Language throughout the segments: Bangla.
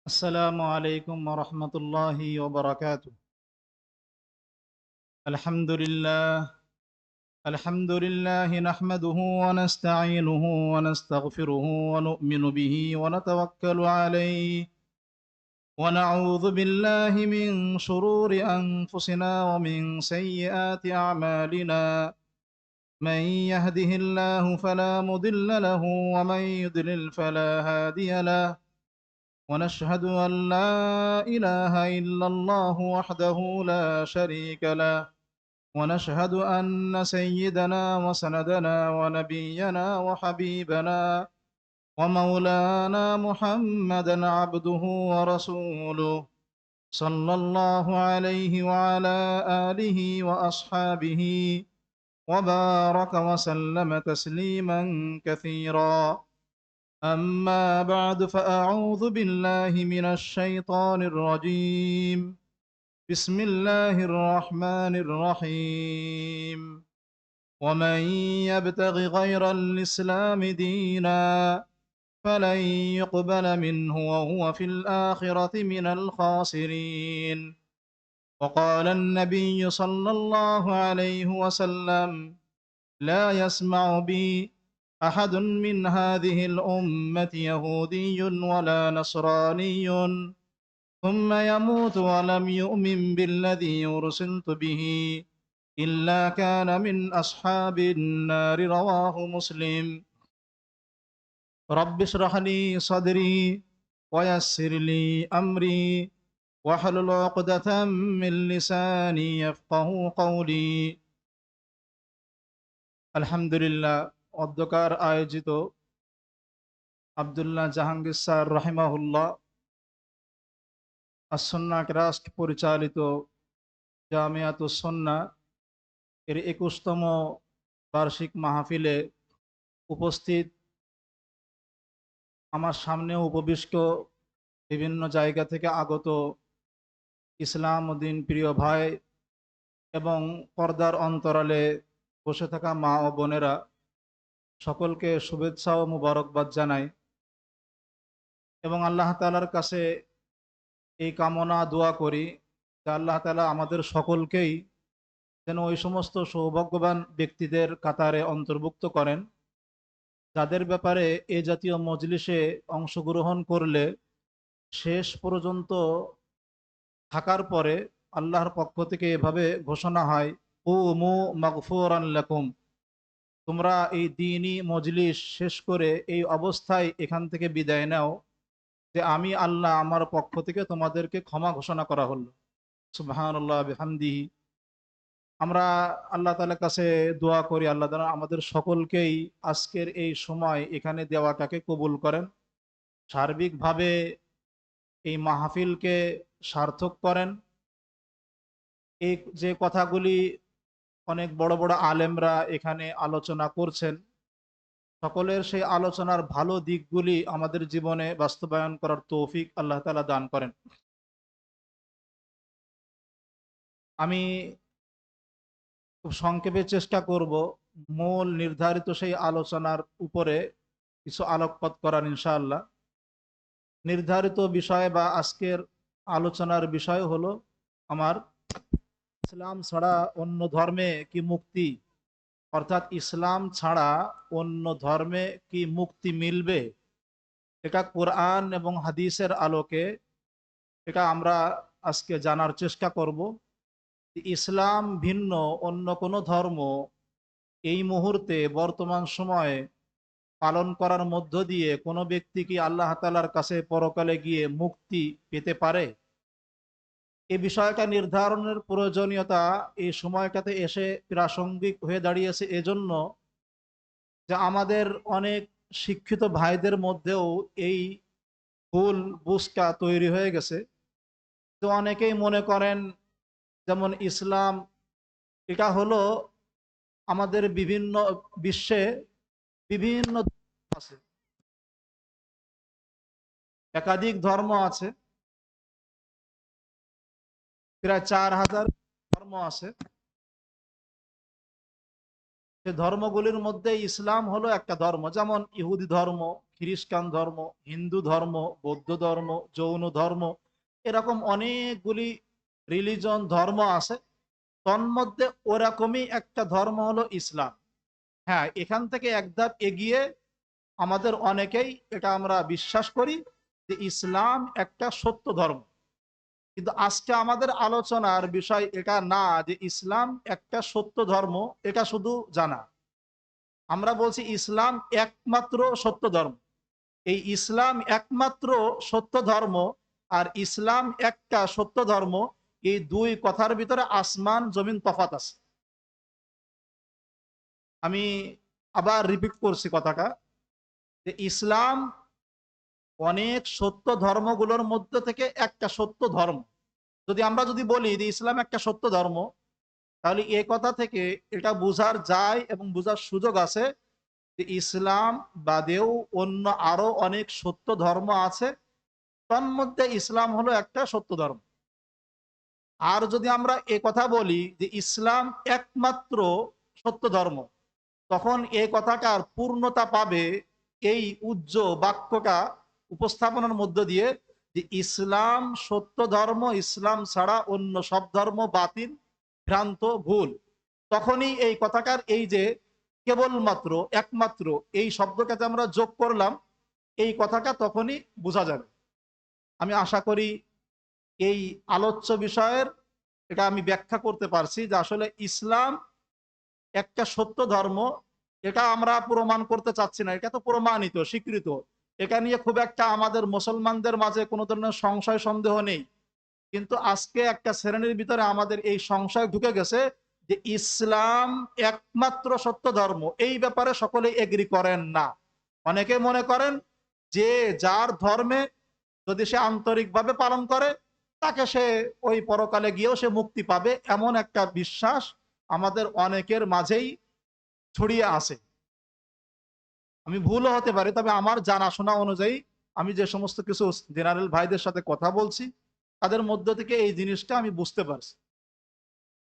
السلام عليكم ورحمة الله وبركاته. الحمد لله الحمد لله نحمده ونستعينه ونستغفره ونؤمن به ونتوكل عليه ونعوذ بالله من شرور أنفسنا ومن سيئات أعمالنا. من يهده الله فلا مضل له ومن يضلل فلا هادي له. ونشهد أن لا إله إلا الله وحده لا شريك له. ونشهد أن سيدنا وسندنا ونبينا وحبيبنا ومولانا محمدا عبده ورسوله صلى الله عليه وعلى آله وأصحابه وبارك وسلم تسليما كثيرا. أما بعد فأعوذ بالله من الشيطان الرجيم. بسم الله الرحمن الرحيم. ومن يبتغ غير الإسلام دينا فلن يقبل منه وهو في الآخرة من الخاسرين. وقال النبي صلى الله عليه وسلم: لا يسمع بي أحد من هذه الأمة يهودي ولا نصراني ثم يموت ولم يؤمن بالذي أرسلت به إلا كان من أصحاب النار. رواه مسلم. رب اشرح لي صدري ويسر لي أمري واحلل عقدة من لساني يفقه قولي. আলহামদুলিল্লাহ, অধ্যকার আয়োজিত আব্দুল্লাহ জাহাঙ্গীর স্যার রাহিমাহুল্লাহ আসন্না ট্রাস্ট পরিচালিত জামিয়াতুস সুন্নাহ এর 21তম বার্ষিক মাহফিলে উপস্থিত, আমার সামনে উপবিষ্ট বিভিন্ন জায়গা থেকে আগত ইসলাম ও দিন প্রিয় ভাই এবং পর্দার অন্তরালে বসে থাকা মা ও বোনেরা, সকলকে শুভেচ্ছা ও মুবারকবাদ জানাই এবং আল্লাহ তাআলার কাছে এই কামনা দোয়া করি যে আল্লাহ তাআলা আমাদের সকলকেই যেন ওই সমস্ত সৌভাগ্যবান ব্যক্তিদের কাতারে অন্তর্ভুক্ত করেন যাদের ব্যাপারে এ জাতীয় মজলিসে অংশগ্রহণ করলে শেষ পর্যন্ত থাকার পরে আল্লাহর পক্ষ থেকে এভাবে ঘোষণা হয়, কুমু মাগফুরান লাকুম, তোমরা এই দ্বীনি মজলিস শেষ করে এই অবস্থায় এখান থেকে বিদায় নাও, যে আমি আল্লাহ আমার পক্ষ থেকে তোমাদেরকে ক্ষমা ঘোষণা করা হলো। সুবহানাল্লাহ বিহামদিহি। আমরা আল্লাহ তাআলার কাছে দোয়া করি আল্লাহ তাআলা আমাদের সকলকেই আজকের এই সময় এখানে দেওয়াটাকে কবুল করেন, সার্বিকভাবে এই মাহফিলকে সার্থক করেন। এই যে কথাগুলি অনেক বড় বড় আলেমরা এখানে আলোচনা করছেন, সকলের সেই আলোচনার ভালো দিকগুলি আমাদের জীবনে বাস্তবায়ন করার তৌফিক আল্লাহ তাআলা দান করেন। আমি খুব সংক্ষেপে চেষ্টা করব মূল নির্ধারিত সেই আলোচনার উপরে কিছু আলোকপাত করার ইনশাআল্লাহ। নির্ধারিত বিষয় বা আজকের আলোচনার বিষয় হলো আমার, ইসলাম ছাড়া অন্য ধর্মে কি মুক্তি, অর্থাৎ ইসলাম ছাড়া অন্য ধর্মে কি মুক্তি মিলবে। এটা কোরআন এবং হাদিসের আলোকে এটা আমরা আজকে জানার চেষ্টা করব। ইসলাম ভিন্ন অন্য কোনো ধর্ম এই মুহূর্তে বর্তমান সময়ে পালন করার মধ্য দিয়ে কোনো ব্যক্তি কি আল্লাহ তাআলার কাছে পরকালে গিয়ে মুক্তি পেতে পারে? এই বিষয়টা নির্ধারণের প্রয়োজনীয়তা এই সময়টাতে এসে প্রাসঙ্গিক হয়ে দাঁড়িয়েছে এজন্য যে আমাদের অনেক শিক্ষিত ভাইদের মধ্যেও এই ভুল বুঝটা তৈরি হয়ে গেছে। তো অনেকেই মনে করেন যেমন ইসলাম এটা হলো আমাদের বিভিন্ন বিশ্বে বিভিন্ন আছে, একাধিক ধর্ম আছে, প্রায় 4000 ধর্ম আছে। সে ধর্মগুলির মধ্যে ইসলাম হলো একটা ধর্ম, যেমন ইহুদি ধর্ম, খ্রিস্টান ধর্ম, হিন্দু ধর্ম, বৌদ্ধ ধর্ম, জৈন ধর্ম, এরকম অনেকগুলি রিলিজন ধর্ম আছে। তন্মধ্যে ওরকমই একটা ধর্ম হলো ইসলাম। হ্যাঁ, এখান থেকে এক ধাপ এগিয়ে আমাদের অনেকেই এটা আমরা বিশ্বাস করি যে ইসলাম একটা সত্য ধর্ম। কিন্তু আজকে আমাদের আলোচনার বিষয় এটা না যে ইসলাম একটা সত্য ধর্ম, এটা শুধু জানা। আমরা বলছি ইসলাম একমাত্র সত্য ধর্ম। এই ইসলাম একমাত্র সত্য ধর্ম আর ইসলাম একটা সত্য ধর্ম, এই দুই কথার ভিতরে আসমান জমিন তফাৎ আছে। আমি আবার রিপিট করছি কথাটা, যে ইসলাম অনেক সত্য ধর্মগুলোর মধ্যে থেকে একটা সত্য ধর্ম। আমরা যদি বলি যে ইসলাম একটা সত্য ধর্ম, তাহলে এ কথা থেকে এটা বোঝার যায় এবং বোঝার সুযোগ আছে যে ইসলাম বাদেও অন্য আরো অনেক সত্য ধর্ম আছে, তন্মধ্যে ইসলাম হলো একটা সত্য ধর্ম। আর যদি আমরা এ কথা বলি যে ইসলাম একমাত্র সত্য ধর্ম, তখন এই কথাটার পূর্ণতা পাবে এই উজ্জ্বল বাক্যটা উপস্থাপনের মধ্য দিয়ে যে ইসলাম সত্য ধর্ম, ইসলাম ছাড়া অন্য সব ধর্ম বাতিল, ভ্রান্ত, ভুল। তখনই এই কথাটার এই যে কেবলমাত্র, একমাত্র এই শব্দটাতে আমরা যোগ করলাম, এই কথাটা তখনই বোঝা যাবে। আমি আশা করি এই আলোচ্য বিষয়ের এটা আমি ব্যাখ্যা করতে পারছি যে আসলে ইসলাম একটা সত্য ধর্ম। এটা আমরা প্রমাণ করতে চাচ্ছি না, এটা তো প্রমাণিত, স্বীকৃত। এটা নিয়ে খুব একটা আমাদের মুসলমানদের মাঝে কোনো ধরনের সংশয় সন্দেহ নেই। কিন্তু আজকে একটা শ্রেণীর ভিতরে আমাদের এই সংশয় ঢুকে গেছে যে ইসলাম একমাত্র সত্য ধর্ম, এই ব্যাপারে সকলে এগ্রি করেন না। অনেকে মনে করেন যে যার ধর্মে যদি সে আন্তরিকভাবে পালন করে, তাকে সে ওই পরকালে গিয়েও সে মুক্তি পাবে, এমন একটা বিশ্বাস আমাদের অনেকের মাঝেই ছড়িয়ে আছে। আমি ভুলও হতে পারি, তবে আমার জানাশোনা অনুযায়ী আমি যে সমস্ত কিছু জেনারেল ভাইদের সাথে কথা বলছি, তাদের মধ্য থেকে এই জিনিসটা আমি বুঝতে পারছি।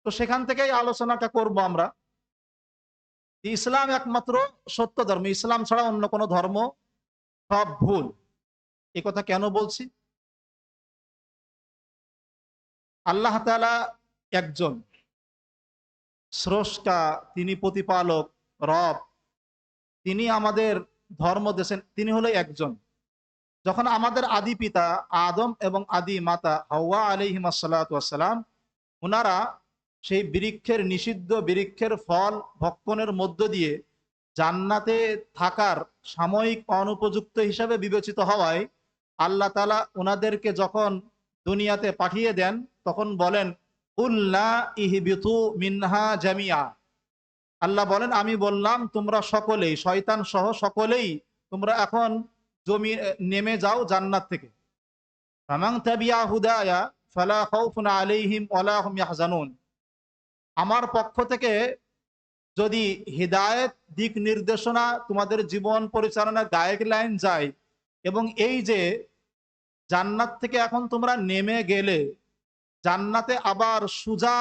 তো সেখান থেকেই আলোচনাটা করব আমরা। ইসলাম একমাত্র সত্য ধর্ম, ইসলাম ছাড়া অন্য কোনো ধর্ম সব ভুল। এই কথা কেন বলছি? আল্লাহ তাআলা একজন, স্রষ্টা, তিনি প্রতিপালক, রব, তিনি আমাদের ধর্ম দিয়েছেন, তিনি হলো একজন। যখন আমাদের আদি পিতা আদম এবং আদি মাতা হাওয়া আলাইহিস সালাতু ওয়াস সালাম, ওনারা সেই বৃক্ষের, নিষিদ্ধ বৃক্ষের ফল ভক্ষণের মধ্য দিয়ে জান্নাতে থাকার সাময়িক অনুপযুক্ত হিসাবে বিবেচিত হওয়ায় আল্লাহ তাআলা ওনাদেরকে যখন দুনিয়াতে পাঠিয়ে দেন, তখন বলেন কুল্লা ইহবিতু মিনহা জামিয়া। আল্লাহ বলেন, আমি বললাম তোমরা সকলেই, শয়তান সহ সকলেই তোমরা এখন জমি নেমে যাও জান্নাত থেকে। ফামান তাবিআ হুদায়া ফালা খাউফুন আলাইহিম ওয়ালা হুম ইয়াহজানুন। আমার পক্ষ থেকে যদি হিদায়েত, দিক নির্দেশনা, তোমাদের জীবন পরিচালনার গাইডলাইন যায়, এবং এই যে জান্নাত থেকে এখন তোমরা নেমে গেলে জান্নাতে আবার সুজা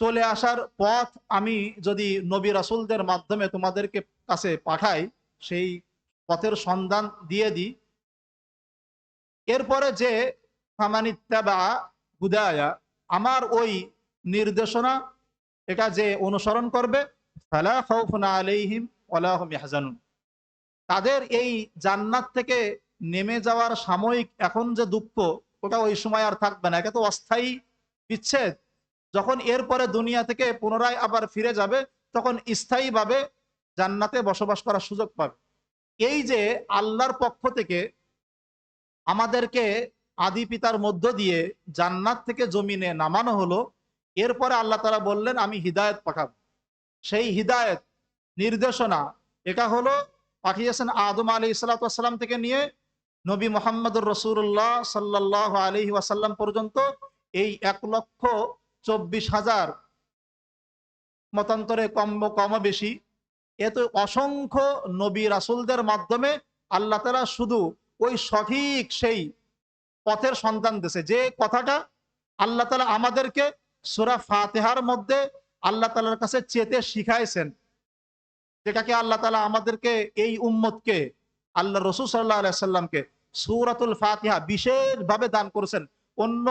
চলে আসার পথ আমি যদি নবী রাসূলদের মাধ্যমে তোমাদেরকে কাছে পাঠাই, সেই পথের সন্ধান দিয়ে দিই, এরপরে যে ফামানিত্তাবা হুদায়া, আমার ওই নির্দেশনা এটা যে অনুসরণ করবে, ফালা খাউফুন আলাইহিম ওয়ালা হুম ইয়াহজানুন, তাদের এই জান্নাত থেকে নেমে যাওয়ার সাময়িক এখন যে দুঃখ, ওটা ওই সময় আর থাকবে না। এটা তো অস্থায়ী বিচ্ছেদ। যখন এরপরে দুনিয়া থেকে পুনরায় আবার ফিরে যাবে, তখন স্থায়ীভাবে জান্নাতে বসবাস করার সুযোগ পাবে। এই যে আল্লাহর পক্ষ থেকে আমাদেরকে আদি পিতার মধ্য দিয়ে জান্নাত থেকে জমিনে নামানো হলো, এরপরে আল্লাহ তাআলা বললেন আমি হিদায়েত পাঠাবো। সেই হিদায়েত, নির্দেশনা, এটা হলো পাঠিয়েছেন আদম আলাইহিস সালাম থেকে নিয়ে নবী মুহাম্মদুর রাসূলুল্লাহ সাল্লাল্লাহু আলাইহি ওয়াসাল্লাম পর্যন্ত এই 1,24,000 মতান্তরে কম বেশি, এত অসংখ্য নবী রাসূলদের মাধ্যমে আল্লাহ তাআলা শুধু ওই সঠিক সেই পথের সন্ধান দিয়েছে, যে কথাটা আল্লাহ তাআলা আমাদেরকে সূরা ফাতিহার মধ্যে আল্লাহ তাআলার কাছে চেতে শিখাইছেন, যেটাকে আল্লাহ তাআলা আমাদেরকে, এই উম্মতকে, আল্লাহ রাসূল সাল্লাল্লাহু আলাইহি সাল্লামকে সূরাতুল ফাতিহা বিশেষভাবে দান করেছেন। অন্য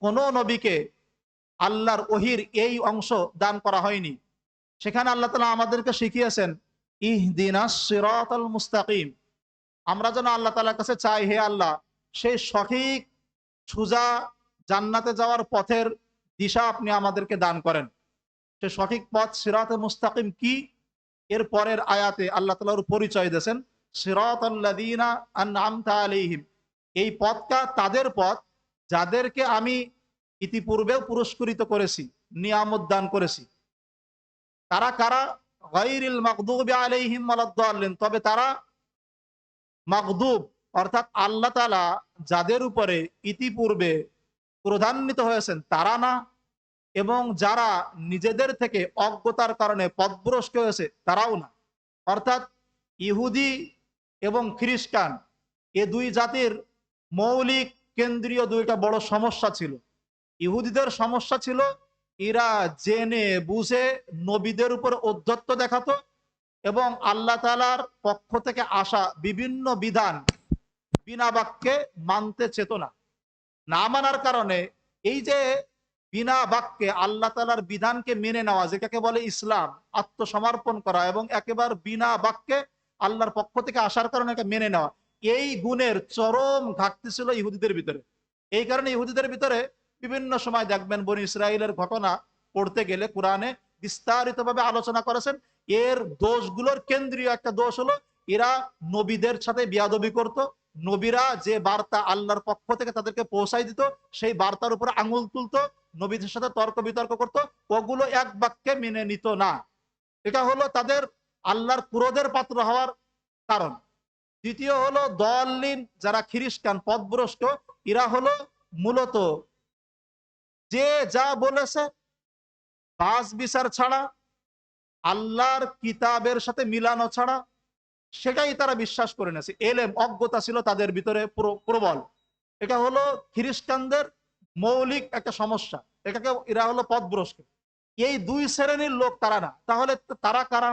কোন নবীকে আল্লাহর ওহির এই অংশ দান করা হয়নি। সেখানে আল্লাহ তাআলা আমাদেরকে শিখিয়েছেন ইহদিনাস সিরাতাল মুস্তাকিম। আমরা যেন আল্লাহ তাআলার কাছে চাই, হে আল্লাহ, সেই সঠিক সোজা জান্নাতে যাওয়ার পথের দিশা আপনি আমাদেরকে দান করেন। সে সঠিক পথ সিরাতে মুস্তাকিম কি? এর পরের আয়াতে আল্লাহ তাআলার পরিচয় দিয়েছেন সিরাতাল্লাযীনা আনআমতা আলাইহিম। এই পথটা তাদের পথ যাদেরকে আমি ইতিপূর্বেও পুরস্কৃত করেছি, নিয়ামত দান করেছি। তারা কারা? গায়রিল মাগদুবি আলাইহিম ওয়ালাদ-দাল্লিন। তবে তারা মাগদুব অর্থাৎ আল্লাহ তাআলা যাদের উপরে ইতিপূর্বে ক্রোধান্বিত হয়েছেন তারা না, এবং যারা নিজেদের থেকে অজ্ঞতার কারণে পথভ্রষ্ট হয়েছে তারাও না। অর্থাৎ ইহুদি এবং খ্রিস্টান এ দুই জাতির মৌলিক কেন্দ্রীয় দুইটা বড় সমস্যা ছিল। ইহুদিদের সমস্যা ছিল এরা জেনে বুঝে নবীদের উপর ঔদ্ধত্য দেখাতো এবং আল্লাহ তাআলার পক্ষ থেকে আসা বিভিন্ন বিধান বিনা বাক্যে মানতে চেত না। না মানার কারণে এই যে বিনা বাক্যে আল্লাহ তাআলার বিধানকে মেনে নেওয়া, যেটাকে বলে ইসলাম, আত্মসমর্পণ করা এবং একেবারে বিনা বাক্যে আল্লাহর পক্ষ থেকে আসার কারণে এটা মেনে নেওয়া, এই গুণের চরম ঘাটতি ছিল ইহুদিদের ভিতরে। এই কারণে ইহুদিদের ভিতরে বিভিন্ন সময় দেখবেন বনি ইসরাইলের ঘটনা পড়তে গেলে কোরআনে বিস্তারিতভাবে আলোচনা করেছেন। এর দোষগুলোর কেন্দ্রীয় একটা দোষ হলো এরা নবীদের সাথে বিয়াদবি করত। নবীরা যে বার্তা আল্লাহর পক্ষ থেকে তাদেরকে পৌঁছাই দিত সেই বার্তার উপরে আঙুল তুলতো, নবীদের সাথে তর্ক বিতর্ক করত, ওগুলো এক বাক্যে মেনে নিত না। এটা হলো তাদের আল্লাহর ক্রোধের পাত্র হওয়ার কারণ। দ্বিতীয় হলো দলিন, যারা খ্রিস্টান পথভ্রষ্ট, এরা হলো মূলত যে যা বলেছে বাস বিচার ছাড়া, আল্লাহর কিতাবের সাথে মিলানো ছাড়া সেটাই তারা বিশ্বাস করে নিয়েছে। এলেম, অজ্ঞতা ছিল তাদের ভিতরে প্রবল। এটা হলো খ্রিস্টানদের মৌলিক একটা সমস্যা। এটাকে এরা হলো পথভ্রষ্ট। এই দুই শ্রেণীর লোক তারা না। তাহলে তারা কারা?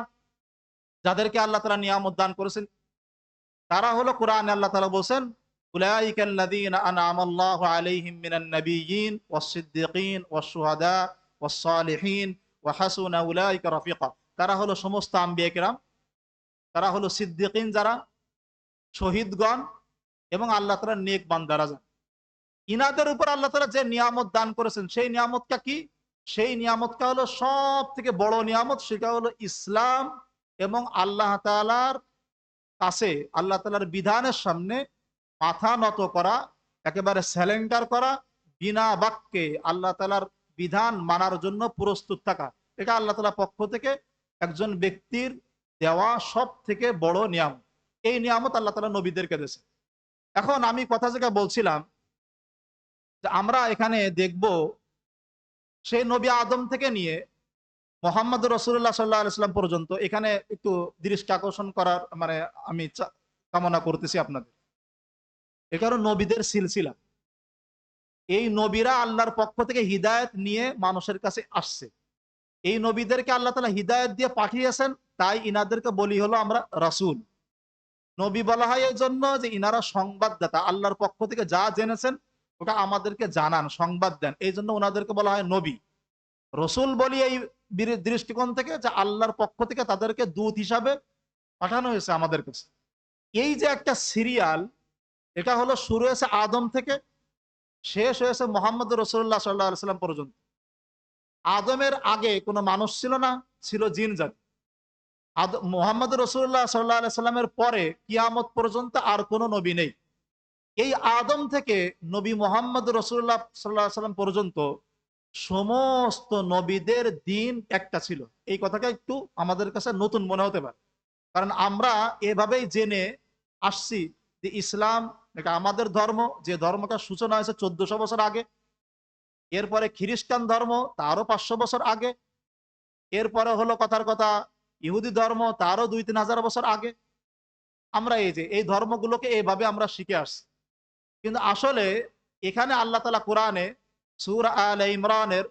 যাদেরকে আল্লাহ তাআলা নিয়ামত দান করেছেন তারা হলো, কোরআনে আল্লাহ তাআলা বলেন উলাইকাল্লাযীনা আনআমাল্লাহু আলাইহিম মিনান নাবিয়্যিন ওয়াস-সিদ্দীকিন ওয়াশ-শুহাদা ওয়াস-সালিহিন ওয়া হাসুনা উলাইকা রাফিকা। তারা হলো সমস্ত আম্বিয়া কিরাম, তারা হলো সিদ্দীকিন যারা, শহীদগণ এবং আল্লাহ তাআলার নেক বান্দারা যারা। ইনাদের উপর আল্লাহ তাআলা যে নিয়ামত দান করেছেন সেই নিয়ামতটা কি? সেই নিয়ামতটা হলো সব থেকে বড় নিয়ামত, সেটা হলো ইসলাম এবং আল্লাহ তাআলার কাছে আল্লাহ তাআলার বিধানের সামনে মাথা নত করা, একেবারে স্যালেন্ডার করা, বিনা বাক্যে আল্লাহ তাআলার বিধান মানার জন্য প্রস্তুত থাকা। এটা আল্লাহ তাআলার পক্ষ থেকে একজন ব্যক্তির দেওয়া সব থেকে বড় নিয়ামত। এই নিয়ামত আল্লাহ তাআলা নবীদেরকে দিয়েছে। এখন আমি কথা যেটা বলছিলাম যে আমরা এখানে দেখব সেই নবী আদম থেকে নিয়ে মোহাম্মদ রাসূলুল্লাহ সাল্লাল্লাহু আলাইহি ওয়াসাল্লাম পর্যন্ত এখানে একটু দৃষ্টি আকর্ষণ করার আমি কামনা করতেছি আপনাদের। এ কারণ নবীদের সিলসিলা, এই নবীরা আল্লাহর পক্ষ থেকে হিদায়াত নিয়ে মানুষের কাছে আসছে। এই নবীদেরকে আল্লাহ তাআলা হিদায়াত দিয়ে পাঠিয়েছেন, তাই ইনাদেরকে বলি হলো আমরা রাসূল। নবী বলা হয় এই জন্য যে ইনারা সংবাদদাতা, আল্লাহর পক্ষ থেকে যা জেনেছেন ওটা আমাদেরকে জানান, সংবাদ দেন, এই জন্য ওনাদেরকে বলা হয় নবী। রসুল বলি এই দৃষ্টিকোণ থেকে যে আল্লাহর পক্ষ থেকে তাদেরকে দূত হিসাবে পাঠানো হয়েছে আমাদের কাছে। এই যে একটা সিরিয়াল, এটা হলো শুরু হয়েছে আদম থেকে, শেষ হয়েছে মোহাম্মদ রাসূলুল্লাহ সাল্লাল্লাহু আলাইহি ওয়াসাল্লাম পর্যন্ত। আদমের আগে কোনো মানুষ ছিল না, ছিল জিন জাতি। মোহাম্মদ রাসূলুল্লাহ সাল্লাল্লাহু আলাইহি ওয়াসাল্লামের পরে কিয়ামত পর্যন্ত আর কোনো নবী নেই। এই আদম থেকে নবী মোহাম্মদ রাসূলুল্লাহ সাল্লাল্লাহু আলাইহি ওয়াসাল্লাম পর্যন্ত সমস্ত নবীদের দিন একটা ছিল। এই কথাটা একটু আমাদের কাছে নতুন মনে হতে পারে, কারণ আমরা এভাবেই জেনে আসছি যে ইসলাম এটা আমাদের ধর্ম, যে ধর্মটার সূচনা হয়েছে 1400 বছর আগে। এরপরে খ্রিস্টান ধর্ম, তারও 500 বছর আগে। এরপরে হলো কথার কথা ইহুদি ধর্ম, তারও 2-3 হাজার বছর আগে। আমরা এই ধর্মগুলোকে এইভাবে আমরা শিখে আসছি। কিন্তু আসলে এখানে আল্লাহ তাআলা কোরআনে সূরা আলে ইমরানের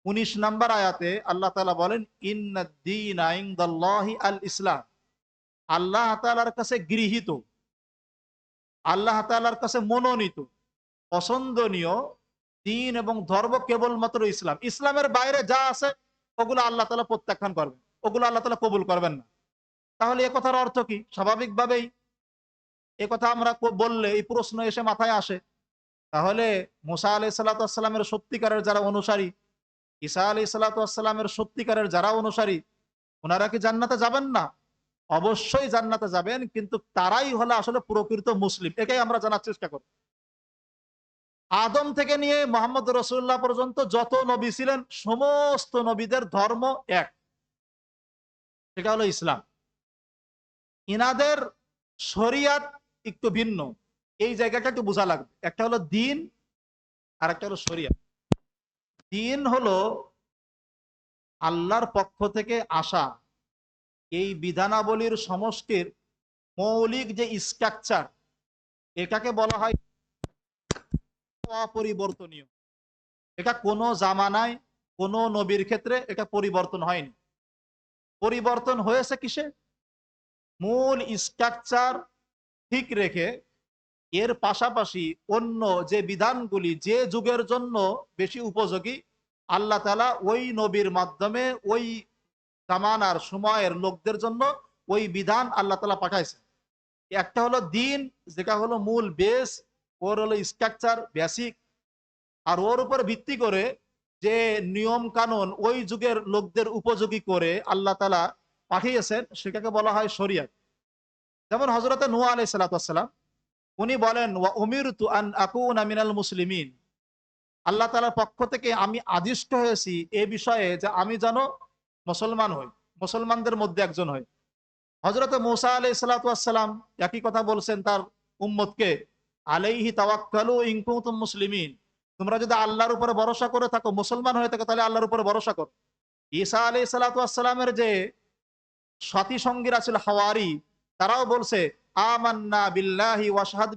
19 নম্বর আয়াতে আল্লাহ তাআলা বলেন ইন্নাদ-দীনা ইনদাল্লাহি আল ইসলাম। আল্লাহ তাআলার কাছে গৃহীত, আল্লাহ তাআলার কাছে মনোনীত, পছন্দনীয় দিন এবং ধর্ম কেবলমাত্র ইসলাম। ইসলামের বাইরে যা আছে ওগুলো আল্লাহ তাআলা প্রত্যাখ্যান করবেন, ওগুলো আল্লাহ তাআলা কবুল করবেন না। তাহলে এ কথার অর্থ কি? স্বাভাবিকভাবেই এ কথা আমরা বললে এই প্রশ্ন এসে মাথায় আসে, তাহলে মুসা আলাইহিস সালাতু ওয়াস সালামের সত্যিকারের যারা অনুসারী, ঈসা আলাইহিস সালাতু ওয়াস সালামের সত্যিকারের যারা অনুসারী, ওনারা কি জান্নাতে যাবেন না? অবশ্যই জান্নাতে যাবেন, কিন্তু তারাই হলো আসলে প্রকৃত মুসলিম। এটাই আমরা জানার চেষ্টা করি। আদম থেকে নিয়ে মুহাম্মদ রাসূলুল্লাহ পর্যন্ত যত নবী ছিলেন সমস্ত নবীদের ধর্ম এক, সেটা হলো ইসলাম। ইনাদের শরিয়াত একটু ভিন্ন, এই জায়গাটা একটু বোঝা লাগবে। একটা হলো দিন আর একটা হলো শরিয়াত। দিন হলো আল্লাহর পক্ষ থেকে আসা এই বিধানাবলীর সমষ্টির মৌলিক যে স্ট্রাকচার, এটাকে বলা হয় অপরিবর্তনীয়। এটা কোনো জামানায় কোনো নবীর ক্ষেত্রে এটা পরিবর্তন হয়নি। পরিবর্তন হয়েছে কিসে? মূল স্ট্রাকচার ঠিক রেখে এর পাশাপাশি অন্য যে বিধানগুলি যে যুগের জন্য বেশি উপযোগী, আল্লাহ তাআলা ওই নবীর মাধ্যমে ওই জামানার সময়ের লোকদের জন্য ওই বিধান আল্লাহ তাআলা পাঠাইছে। একটা হলো দিন, যেটা হলো মূল বেস, ওর হলো স্ট্রাকচার বেসিক, আর ওর উপর ভিত্তি করে যে নিয়ম কানুন ওই যুগের লোকদের উপযোগী করে আল্লাহ তাআলা পাঠিয়েছেন, সেটাকে বলা হয় শরিয়ত। যেমন হযরতে নূহ আলাইহিস সালাতু ওয়াস সালাম, উনি বলেন ওয়া উমিরতু আন আকুনা মিনাল মুসলিমিন। আল্লাহ তাআলার পক্ষ থেকে আমি আদিষ্ট হয়েছি এ বিষয়ে যে আমি যেন মুসলমান হই, মুসলমানদের মধ্যে একজন হই। হযরতে মূসা আলাইহিস সালাতু ওয়াস সালাম একই কথা বলছেন তার উম্মতকে, আলাইহি তাওয়াক্কালু ইন কুনতুম মুসলিমিন। তোমরা যদি আল্লাহর উপরে ভরসা করে থাকো, মুসলমান হয়ে থাকো, তাহলে আল্লাহর উপরে ভরসা করো। ঈসা আলাইহিস সালাতু ওয়াস সালামের যে সাথী সঙ্গীরা ছিল হাওয়ারি, তারাও বলছে আমান্না বিল্লাহি ওয়াশহাদ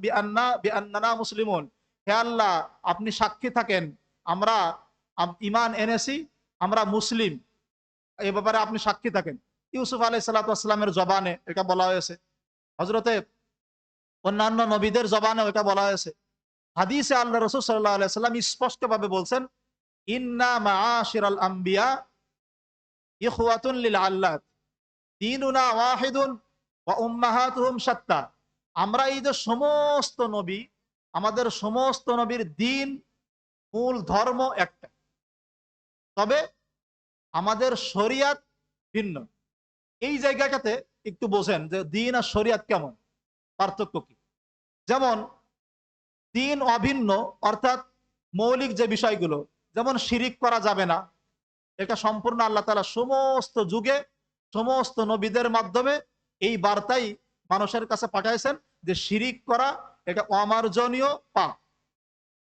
বিআন্নানা মুসলিমুন। হে আল্লাহ, আপনি সাক্ষী থাকেন আমরা ঈমান এনেছি, আমরা মুসলিম, এই ব্যাপারে আপনি সাক্ষী থাকেন। ইউসুফ আলাইহিস সালাতু ওয়াস সালামের জবানে এটা বলা হয়েছে, হযরতে অন্যান্য নবীদের জবানে এটা বলা হয়েছে। হাদিসে আল্লাহ রাসূল সাল্লাল্লাহু আলাইহি ওয়াসাল্লাম স্পষ্টভাবে বলছেন ইন্না মাআশিরাল আম্বিয়া ইখওয়াতুন লিল আল্লাত দীনুনা ওয়াহিদুন ওয়া উম্মাহাতুহুম শাত্তা। আমরা এই যে সমস্ত নবী, আমাদের সমস্ত নবীর দিন, মূল ধর্ম একটা, তবে আমাদের শরিয়াত ভিন্ন। এই জায়গাটাতে একটু বোঝেন যে দিন আর শরিয়াত কেমন, পার্থক্য কি। যেমন দিন অভিন্ন, অর্থাৎ মৌলিক যে বিষয়গুলো, যেমন শিরিক করা যাবে না, এটা সম্পূর্ণ আল্লাহ তাআলা সমস্ত যুগে সমস্ত নবীদের মাধ্যমে এই বার্তাই মানুষের কাছে পাঠাইছেন যে শিরিক করা এটা অমার্জনীয় পাপ,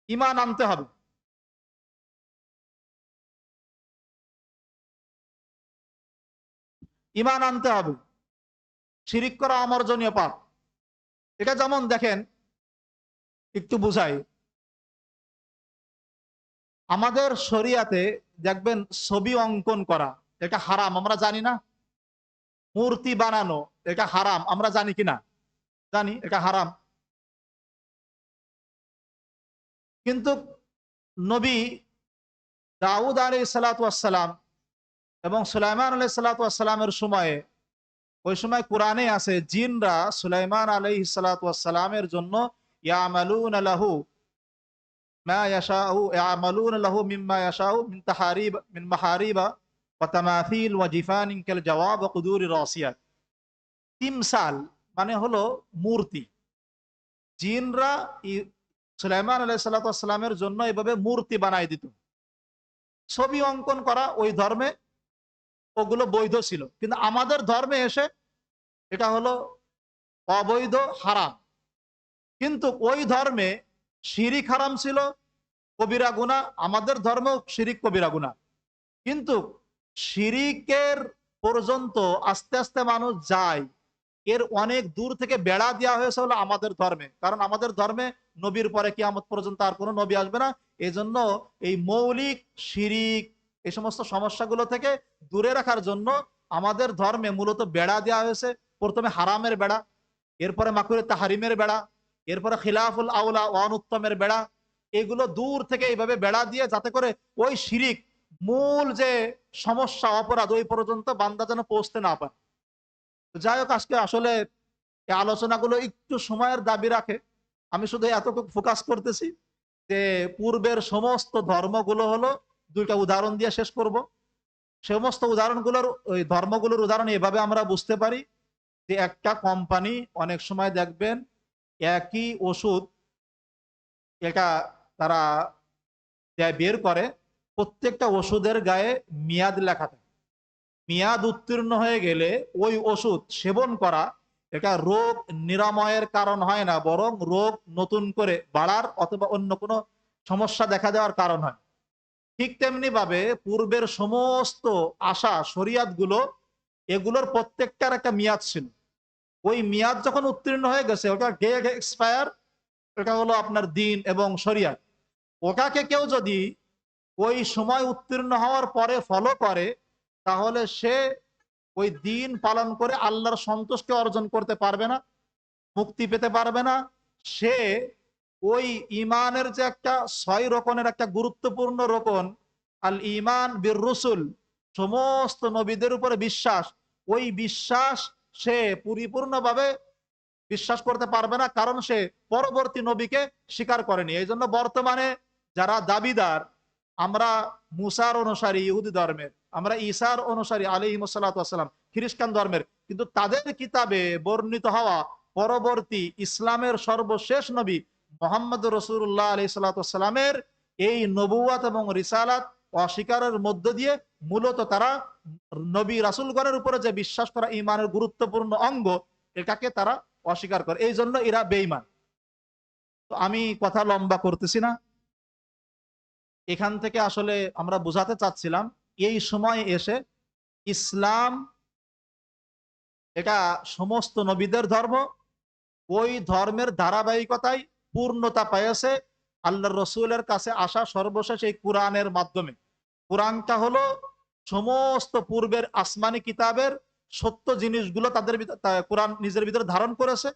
ঈমান আনতে হবে। ঈমান আনতে হবে, শিরিক করা অমার্জনীয় পাপ। এটা যেমন দেখেন, একটু বুঝাই, আমাদের শরিয়াতে দেখবেন ছবি অঙ্কন করা এটা হারাম, আমরা জানি না। মূর্তি বানানো এটা হারাম, আমরা জানি কিনা? জানি এটা হারাম। কিন্তু নবী দাউদ আলাইহিস সালাতু ওয়াস সালাম এবং সুলাইমান আলাইহিস সালাতু ওয়াস সালামের সময়ে, ওই সময় কোরআনে আছে জিনরা সুলাইমান আলাইহিস সালাতু ওয়াস সালামের জন্য ইয়ামালুনা লাহু মা ইয়াশাউ, ইয়ামালুনা লাহু মিম্মা ইয়াশাউ মিন মাহারিবা ওয়া তামাথিল ওয়া জিফানিন কাল জাওয়াব ওয়া কুদুরি রাসিয়াত। তিমসাল মানে হলো মূর্তি। জিনরা সুলাইমান আলাইহিস সালাতু ওয়াস সালামের জন্য এভাবে মূর্তি বানাই দিত। ছবি অঙ্কন করা ওই ধর্মে ওগুলো বৈধ ছিল, কিন্তু আমাদের ধর্মে এসে এটা হলো অবৈধ, হারাম। কিন্তু ওই ধর্মে শিরিক হারাম ছিল, কবিরা গুনাহ। আমাদের ধর্মেও শিরিক কবিরা গুনাহ, কিন্তু শিরিকের পর্যন্ত আস্তে আস্তে মানুষ যায়, এর অনেক দূর থেকে বেড়া দেওয়া হয়েছে হলো আমাদের ধর্মে। কারণ আমাদের ধর্মে নবীর পরে কিয়ামত পর্যন্ত আর কোনো নবী আসবে না, এজন্য এই মৌলিক শিরিক এই সমস্ত সমস্যাগুলো থেকে দূরে রাখার জন্য আমাদের ধর্মে মূলত বেড়া দেওয়া হয়েছে। প্রথমে হারামের বেড়া, এরপরে মাকুরে তাহারিমের বেড়া, এরপরে খিলাফুল আউলা ওয়ানুত্তমের বেড়া। এগুলো দূর থেকে এইভাবে বেড়া দিয়ে, যাতে করে ওই শিরিক মূল যে সমস্যা অপরাধ ওই পর্যন্ত বান্দা যেন পৌঁছতে না পারে। যাই হোক, আজকে আসলে এই আলোচনাগুলো একটু সময়ের দাবি রাখে। আমি শুধু এতটুকু ফোকাস করতেছি যে পূর্বের সমস্ত ধর্মগুলো হলো, দুইটা উদাহরণ দিয়ে শেষ করব। সমস্ত উদাহরণগুলোর, ওই ধর্মগুলোর উদাহরণ এভাবে আমরা বুঝতে পারি যে একটা কোম্পানি অনেক সময় দেখবেন একই ওষুধ এটা তারা বের করে, প্রত্যেকটা ওষুধের গায়ে মেয়াদ লেখা থাকে। মেয়াদ উত্তীর্ণ হয়ে গেলে ওই ওষুধ সেবন করা এটা রোগ নিরাময়ের কারণ হয় না, বরং রোগ নতুন করে বাড়ার অথবা অন্য কোনো সমস্যা দেখা দেওয়ার কারণ হয়। ঠিক তেমনি ভাবে পূর্বের সমস্ত আশা শরিয়াত গুলো, এগুলোর প্রত্যেকটার একটা মেয়াদ ছিল। ওই মেয়াদ যখন উত্তীর্ণ হয়ে গেছে, ওটা ডেট এক্সপায়ার, এটা হলো আপনার দিন এবং শরিয়াত। ওটাকে কেউ যদি ওই সময় উত্তীর্ণ হওয়ার পরে ফলো করে, তাহলে সে ওই দিন পালন করে আল্লাহর সন্তুষ্টি অর্জন করতে পারবে না, মুক্তি পেতে পারবে না। সে ওই ইমানের যে একটা 6 রকমের একটা গুরুত্বপূর্ণ রকম, আল ইমান বির রসুল, সমস্ত নবীদের উপরে বিশ্বাস, ওই বিশ্বাস সে পরিপূর্ণভাবে বিশ্বাস করতে পারবে না, কারণ সে পরবর্তী নবীকে স্বীকার করেনি। এই জন্য বর্তমানে যারা দাবিদার আমরা মুসার অনুসারী ইহুদি ধর্মের, আমরা ঈসার অনুসারী আলাইহিমুসসালাম খ্রিস্টান ধর্মের, কিন্তু তাদের কিতাবে বর্ণিত হওয়া পরবর্তী ইসলামের সর্বশেষ নবী মোহাম্মদ রসুল্লাহ আলাইহিস সালামের এই নবুয়াত এবং রিসালাত অস্বীকারের মধ্য দিয়ে মূলত তারা নবী রাসূলগণের উপরে যে বিশ্বাস করা ইমানের গুরুত্বপূর্ণ অঙ্গ, এটাকে তারা অস্বীকার করে। এই জন্য এরা বেঈমান। তো আমি কথা লম্বা করতেছি না, এখান থেকে আসলে আমরা বোঝাতে চাচ্ছিলাম এই সময় এসে ইসলাম এটা সমস্ত নবীদের ধর্ম, ওই ধর্মের ধারাবাহিকতায় পূর্ণতা পেয়েছে আল্লাহর রসুলের কাছে আসা সর্বশেষ এই কোরআনের মাধ্যমে। কোরআনটা হলো সমস্ত পূর্বের আসমানি কিতাবের সত্য জিনিসগুলো তাদের কোরআন নিজের ভিতরে ধারণ করেছে,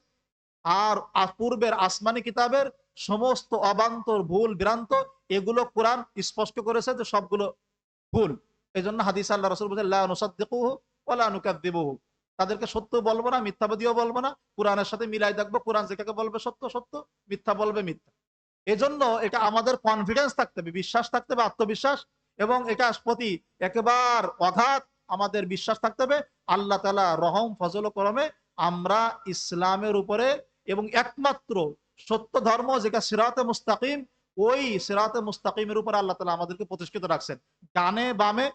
আর পূর্বের আসমানি কিতাবের সমস্ত অবান্তর ভুল ভ্রান্ত এগুলো কোরআন স্পষ্ট করেছে যে সবগুলো ভুল। এই জন্য হাদিস আল্লাহ রাসূল বলেছেন লা নুসাদ্দিকুহু ওয়া লা নুকাযযিবুহু, তাদেরকে সত্য বলবো না, মিথ্যাবাদীও বলবো না, কোরআনের সাথে মিলাই দেখবো, কোরআন যেটাকে বলবে সত্য সত্য, মিথ্যা বলবে মিথ্যা। এজন্য এটা আমাদের কনফিডেন্স থাকতে হবে, বিশ্বাস থাকতে হবে, আত্মবিশ্বাস, এবং এটা প্রতি একেবারে অগাধ আমাদের বিশ্বাস থাকতে হবে আল্লাহ তাআলা রহম ফজল ও করমে আমরা ইসলামের উপরে এবং একমাত্র সত্য ধর্ম যেটা সিরাতে মুস্তাকিম, ওই সিরাতে মুস্তাকিমের উপর আল্লাহ তাআলা আমাদেরকে প্রতিষ্ঠিত রাখছেন। ডানে বামে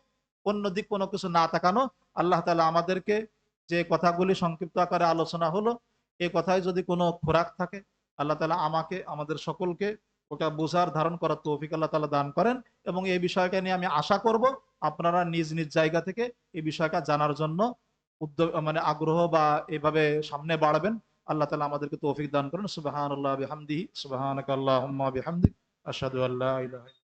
অন্য দিক কোনো কিছু না তাকানো। আল্লাহ তাআলা আমাদেরকে, যে কথাগুলি সংক্ষিপ্ত আকারে আলোচনা হলো, এই কথায় যদি কোনো খোরাক থাকে, আল্লাহ তাআলা আমাকে আমাদের সকলকে ওটা বোঝার ধারণ করার তৌফিক আল্লাহ তাআলা দান করেন। এবং এই বিষয়টা নিয়ে আমি আশা করব আপনারা নিজ নিজ জায়গা থেকে এই বিষয়টা জানার জন্য উদ্যোগ মানে আগ্রহ বা এভাবে সামনে বাড়বেন। আল্লাহ তাআলা আমাদেরকে তৌফিক দান করেন। সুবহানাল্লাহি বিহামদিহি, সুবহানাকাল্লাহুম্মা বিহামদিক, আশহাদু আল্লা ইলাহা